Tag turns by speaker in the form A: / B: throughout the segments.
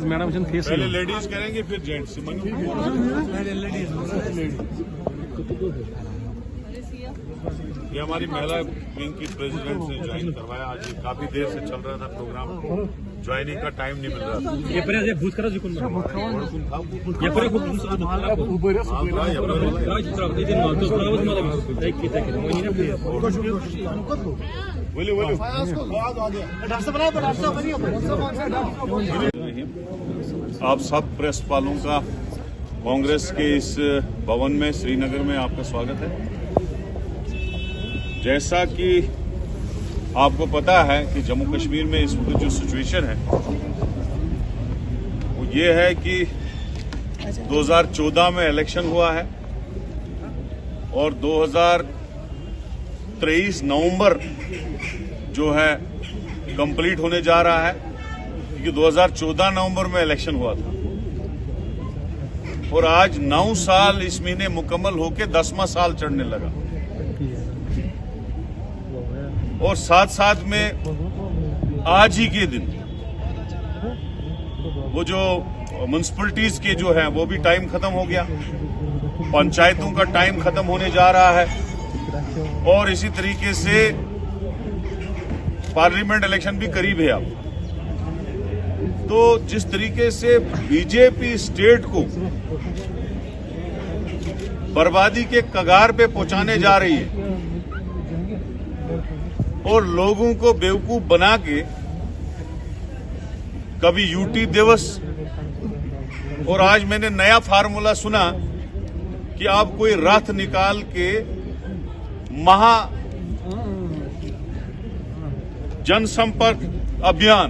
A: Madam
B: पहले ladies करेंगे फिर जेंट्स। ये हमारी महिला विंग की प्रेसिडेंट ने ज्वाइन करवाया। आज काफी देर से चल रहा था प्रोग्राम, ज्वाइनिंग का टाइम नहीं मिल रहा था। आप सब प्रेस वालों का कांग्रेस के इस भवन में श्रीनगर में आपका स्वागत है। जैसा कि आपको पता है कि जम्मू कश्मीर में इस वक्त जो सिचुएशन है वो ये है कि 2014 में इलेक्शन हुआ है और 2023 नवंबर जो है कंप्लीट होने जा रहा है, क्योंकि 2014 नवंबर में इलेक्शन हुआ था और आज 9 साल इस महीने मुकम्मल होकर 10वां साल चढ़ने लगा। और साथ साथ में आज ही के दिन वो जो म्युनिसिपैलिटीज के जो है वो भी टाइम खत्म हो गया, पंचायतों का टाइम खत्म होने जा रहा है और इसी तरीके से पार्लियामेंट इलेक्शन भी करीब है अब। तो जिस तरीके से बीजेपी स्टेट को बर्बादी के कगार पे पहुंचाने जा रही है और लोगों को बेवकूफ बना के कभी यूटी दिवस, और आज मैंने नया फार्मूला सुना कि आप कोई रथ निकाल के महा जनसंपर्क अभियान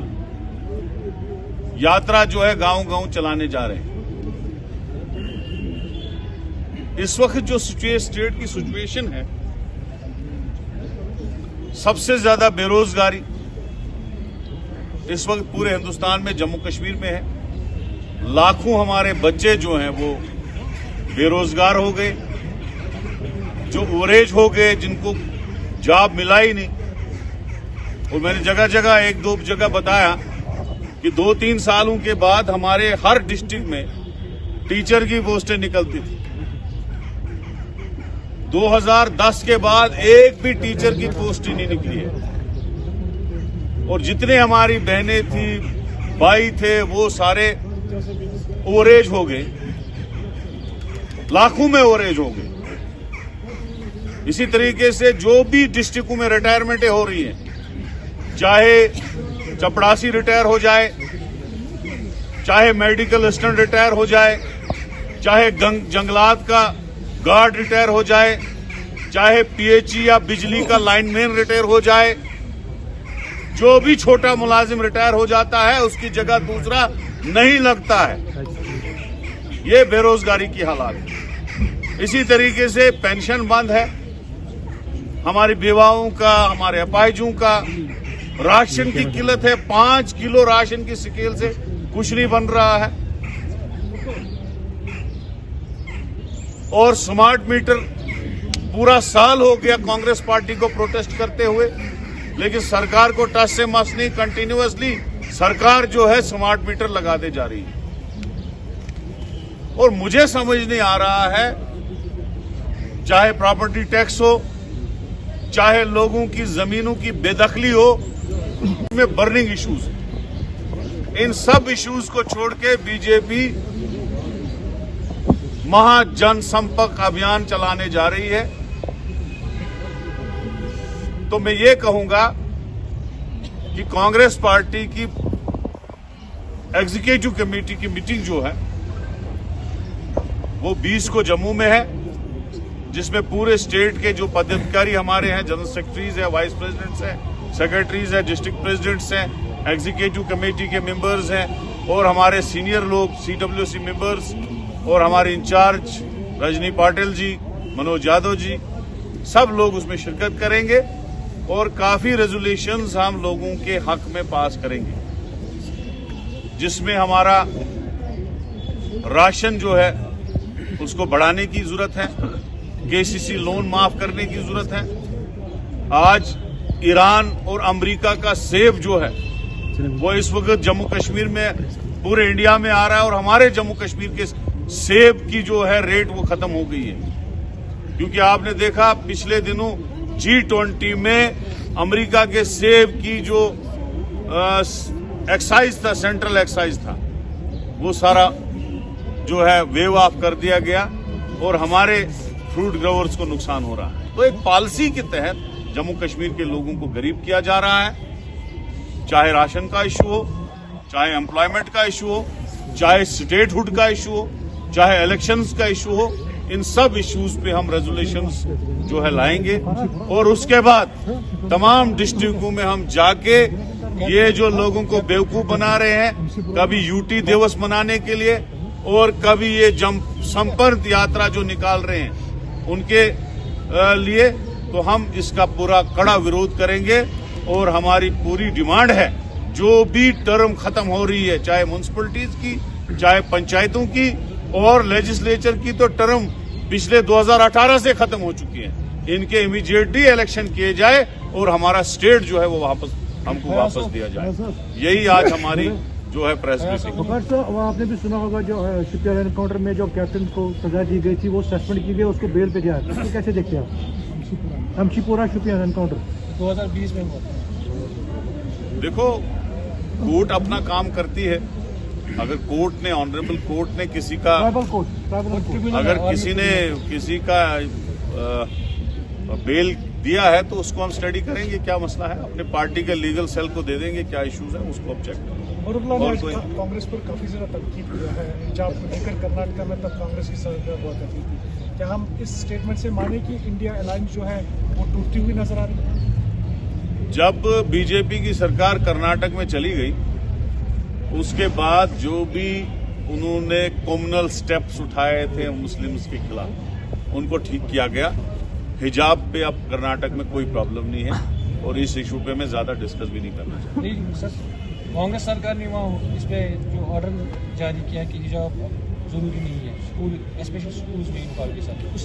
B: यात्रा जो है गांव-गांव चलाने जा रहे हैं। इस वक्त जो स्टेट की सिचुएशन है, सबसे ज्यादा बेरोजगारी इस वक्त पूरे हिंदुस्तान में जम्मू कश्मीर में है। लाखों हमारे बच्चे जो हैं वो बेरोजगार हो गए, जो ओवरेज हो गए, जिनको जॉब मिला ही नहीं। और मैंने जगह जगह एक दो जगह बताया कि 2-3 सालों के बाद हमारे हर डिस्ट्रिक्ट में टीचर की पोस्टें निकलती थी। 2010 के बाद एक भी टीचर की पोस्ट ही नहीं निकली है और जितने हमारी बहनें थी, भाई थे, वो सारे ओवरेज हो गए, लाखों में ओवरेज हो गए। इसी तरीके से जो भी डिस्ट्रिक्टों में रिटायरमेंटें हो रही हैं, चाहे चपड़ासी रिटायर हो जाए, चाहे मेडिकल असिस्टेंट रिटायर हो जाए, चाहे जंगलात का गार्ड रिटायर हो जाए, चाहे पीएचई या बिजली का लाइनमैन रिटायर हो जाए, जो भी छोटा मुलाजिम रिटायर हो जाता है उसकी जगह दूसरा नहीं लगता है। ये बेरोजगारी की हालात है। इसी तरीके से पेंशन बंद है, हमारी बेवाओं का, हमारे अपाहिजों का, राशन की किल्लत है। 5 किलो राशन की स्केल से कुछ नहीं बन रहा है और स्मार्ट मीटर पूरा साल हो गया कांग्रेस पार्टी को प्रोटेस्ट करते हुए, लेकिन सरकार को टस से मस नहीं, कंटिन्यूअसली सरकार जो है स्मार्ट मीटर लगाते जा रही है। और मुझे समझ नहीं आ रहा है, चाहे प्रॉपर्टी टैक्स हो, चाहे लोगों की जमीनों की बेदखली हो, में बर्निंग इश्यूज, इन सब इश्यूज को छोड़ के बीजेपी महाजन संपर्क अभियान चलाने जा रही है। तो मैं ये कहूंगा कि कांग्रेस पार्टी की एग्जीक्यूटिव कमेटी की मीटिंग जो है वो 20 को जम्मू में है, जिसमें पूरे स्टेट के जो पदाधिकारी हमारे हैं, जनरल सेक्रेटरीज है, वाइस प्रेसिडेंट्स हैं, सेक्रेटरीज हैं, डिस्ट्रिक्ट प्रेसिडेंट्स हैं, एग्जीक्यूटिव कमेटी के मेंबर्स हैं और हमारे सीनियर लोग, सीडब्ल्यूसी मेंबर्स और हमारे इंचार्ज रजनी पाटिल जी, मनोज यादव जी, सब लोग उसमें शिरकत करेंगे और काफी रेजोल्यूशंस हम लोगों के हक में पास करेंगे। जिसमें हमारा राशन जो है उसको बढ़ाने की जरूरत है, केसीसी लोन माफ करने की जरूरत है। आज ईरान और अमेरिका का सेब जो है वो इस वक्त जम्मू कश्मीर में पूरे इंडिया में आ रहा है और हमारे जम्मू कश्मीर के सेब की जो है रेट वो खत्म हो गई है, क्योंकि आपने देखा पिछले दिनों G20 में अमेरिका के सेब की जो एक्साइज था, सेंट्रल एक्साइज था, वो सारा जो है वेव ऑफ कर दिया गया और हमारे फ्रूट ग्रोवर्स को नुकसान हो रहा है। तो एक पॉलिसी के तहत जम्मू कश्मीर के लोगों को गरीब किया जा रहा है, चाहे राशन का इशू हो, चाहे एम्प्लॉयमेंट का इशू हो, चाहे स्टेटहुड का इशू हो, चाहे इलेक्शंस का इशू हो। इन सब इश्यूज पे हम रेजोल्यूशंस जो है लाएंगे और उसके बाद तमाम डिस्ट्रिक्टों में हम जाके ये जो लोगों को बेवकूफ बना रहे हैं, कभी यूटी दिवस मनाने के लिए और कभी ये संपर्क यात्रा जो निकाल रहे हैं उनके लिए, तो हम इसका पूरा कड़ा विरोध करेंगे। और हमारी पूरी डिमांड है, जो भी टर्म खत्म हो रही है, चाहे म्युनिसिपैलिटीज की, चाहे पंचायतों की और लेजिस्लेचर की, तो टर्म पिछले 2018 से खत्म हो चुकी है। इनके इमीडिएटली इलेक्शन किए जाए और हमारा स्टेट जो है वो हमको वापस दिया जाए। यही आज हमारी जो है प्रेस ब्रीफिंग।
A: आपने भी सुना होगा जो शिपयार्ड एनकाउंटर में जो कैप्टन को सजा दी गई थी, वो सस्पेंड की गई, उसको बेल पे गया, तो कैसे देखते हैं आप हमशीपोरा शिपयार्ड एनकाउंटर 2020 में हुआ?
B: देखो, कोर्ट अपना काम करती है। अगर कोर्ट ने, ऑनरेबल कोर्ट ने किसी का, अगर किसी का बेल दिया है तो उसको हम स्टडी करेंगे, क्या मसला है, अपने पार्टी के लीगल सेल को दे देंगे, क्या इश्यूज है उसको अब चेक करेंगे।
A: और कांग्रेस पर काफी ज्यादा तनकीद हुआ है हिजाब को लेकर, कर्नाटक में तब कांग्रेस की सरकार हुआ करती थी। क्या हम इस स्टेटमेंट से माने कि इंडिया अलायंस जो है वो टूटती हुई नजर आ रही है?
B: जब बीजेपी की सरकार कर्नाटक में चली गई, उसके बाद जो भी उन्होंने कम्युनल स्टेप्स उठाए थे मुस्लिम्स के खिलाफ, उनको ठीक किया गया। हिजाब पे अब कर्नाटक में कोई प्रॉब्लम नहीं है और इस इशू पे मैं ज्यादा डिस्कस भी नहीं करना चाहता।
C: सर, कांग्रेस सरकार ने वहाँ इस पे जो ऑर्डर जारी किया कि हिजाब जरूरी नहीं है, स्कूल स्पेशल स्कूल्स में इनका के साथ